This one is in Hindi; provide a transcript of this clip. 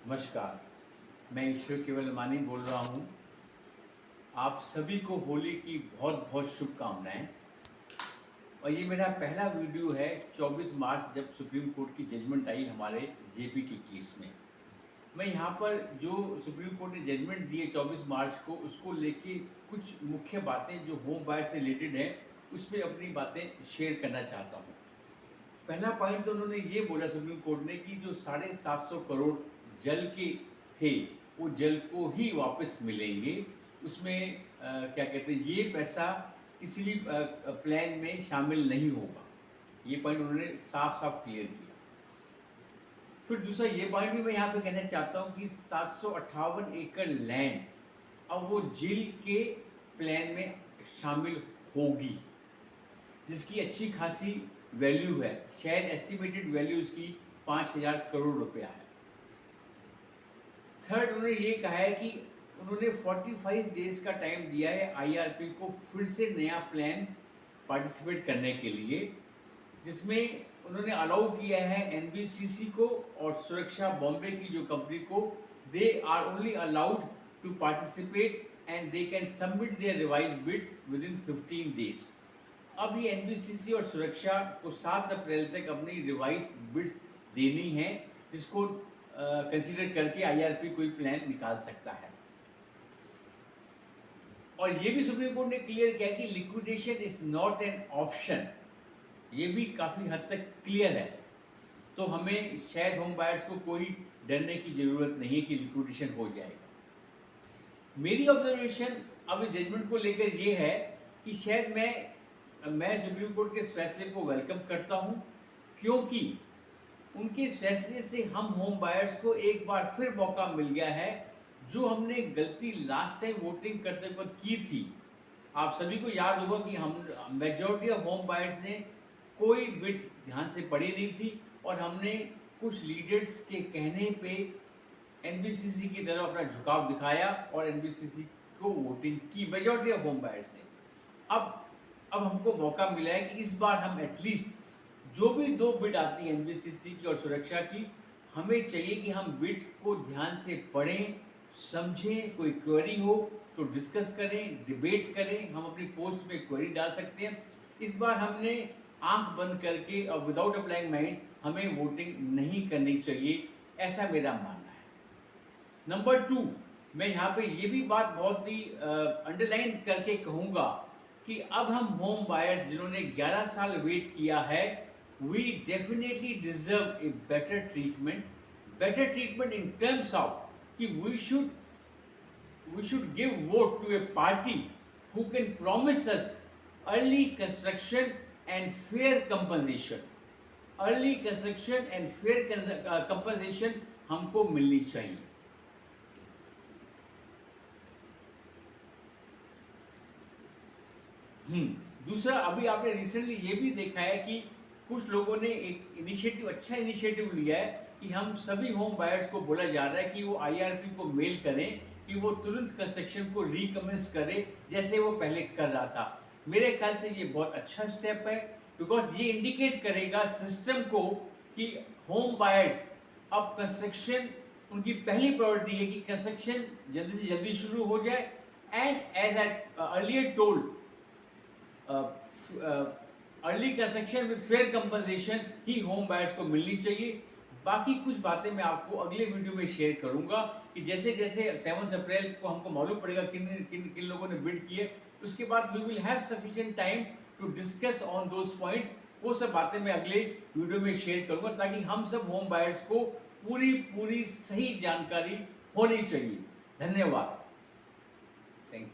नमस्कार, मैं ईश्वर केवल मानी बोल रहा हूँ। आप सभी को होली की बहुत बहुत शुभकामनाएं। और ये मेरा पहला वीडियो है 24 मार्च जब सुप्रीम कोर्ट की जजमेंट आई हमारे जेपी के केस में। मैं यहाँ पर जो सुप्रीम कोर्ट ने जजमेंट दी है 24 मार्च को, उसको लेके कुछ मुख्य बातें जो होम बायर से रिलेटेड हैं उस पर अपनी बातें शेयर करना चाहता हूँ। पहला पॉइंट तो उन्होंने ये बोला सुप्रीम कोर्ट ने कि जो 750 करोड़ जल के थे वो जल को ही वापस मिलेंगे। उसमें क्या कहते हैं, ये पैसा किसी भी प्लान में शामिल नहीं होगा। ये पॉइंट उन्होंने साफ साफ क्लियर किया। फिर दूसरा ये पॉइंट भी मैं यहाँ पे कहना चाहता हूँ कि 758 एकड़ लैंड अब वो जेल के प्लान में शामिल होगी, जिसकी अच्छी खासी वैल्यू है। शायद एस्टिमेटेड वैल्यू उसकी 5,000 करोड़ रुपया है। थर्ड, उन्होंने ये कहा है कि उन्होंने 45 डेज का टाइम दिया है आईआरपी को फिर से नया प्लान पार्टिसिपेट करने के लिए, जिसमें उन्होंने अलाउ किया है एनबीसीसी को और सुरक्षा बॉम्बे की जो कंपनी को, they are only allowed to participate and they can submit their revised bids within 15 days. अब ये एनबीसीसी और सुरक्षा को 7 अप्रैल तक अपनी रिवाइज्ड बिड्स देनी है, जिसको कंसीडर करके आईआरपी कोई प्लान निकाल सकता है। और ये भी सुप्रीम कोर्ट ने क्लियर किया कि liquidation is not an option. ये भी काफ़ी हद तक क्लियर है। तो हमें शायद होम बायर्स को कोई डरने की ज़रूरत नहीं है कि लिक्विडेशन हो जाएगा। मेरी ऑब्जर्वेशन अब इस जजमेंट को लेकर ये है कि शायद मैं सुप्रीम कोर्ट के इस फैसले को वेलकम करता हूं, क्योंकि उनके इस फैसले से हम होम बायर्स को एक बार फिर मौका मिल गया है। जो हमने गलती लास्ट टाइम वोटिंग करते वक्त की थी, आप सभी को याद होगा कि हम मेजॉरिटी ऑफ होम बायर्स ने कोई बिट ध्यान से पढ़ी नहीं थी और हमने कुछ लीडर्स के कहने पे एनबीसीसी की तरफ अपना झुकाव दिखाया और एनबीसीसी को वोटिंग की मेजॉरिटी ऑफ होम बायर्स ने। अब हमको मौका मिला है कि इस बार हम एटलीस्ट जो भी 2 बिड आती है एनबीसीसी की और सुरक्षा की, हमें चाहिए कि हम बिड को ध्यान से पढ़ें, समझें, कोई क्वेरी हो तो डिस्कस करें, डिबेट करें। हम अपनी पोस्ट में क्वेरी डाल सकते हैं। इस बार हमने आंख बंद करके और विदाउट अप्लाइंग माइंड हमें वोटिंग नहीं करनी चाहिए, ऐसा मेरा मानना है। नंबर 2, मैं यहाँ पे ये भी बात बहुत ही अंडरलाइन करके कहूँगा कि अब हम होम बायर्स जिन्होंने 11 साल वेट किया है, we definitely deserve a better treatment in terms of कि we should give vote to a party who can promise us early construction and fair compensation. Early construction and fair compensation हमको मिलनी चाहिए। दूसरा, अभी आपने रिसेंटली ये भी देखा है कि कुछ लोगों ने एक अच्छा इनिशिएटिव लिया है कि हम सभी होम बायर्स को बोला जा रहा है कि वो आईआरपी को मेल करें कि वो तुरंत कंस्ट्रक्शन को रिकमेंस करे जैसे वो पहले कर रहा था। मेरे ख्याल से ये बहुत अच्छा स्टेप है, बिकॉज ये इंडिकेट करेगा सिस्टम को कि होम बायर्स अब कंस्ट्रक्शन उनकी पहली प्रायोरिटी है कि कंस्ट्रक्शन जल्दी से जल्दी शुरू हो जाए। And as I earlier told, early construction with fair compensation ही होम बायर्स को मिलनी चाहिए। बाकी कुछ बातें मैं आपको अगले वीडियो में शेयर करूंगा कि जैसे जैसे 7 अप्रैल को हमको मालूम पड़ेगा किन लोगों ने बिड किए, उसके बाद we will have sufficient time to discuss on those points. वो सब बातें मैं अगले वीडियो में शेयर करूंगा ताकि हम सब होम बायर्स को पूरी सही जानकारी होनी चाहिए। धन्यवाद।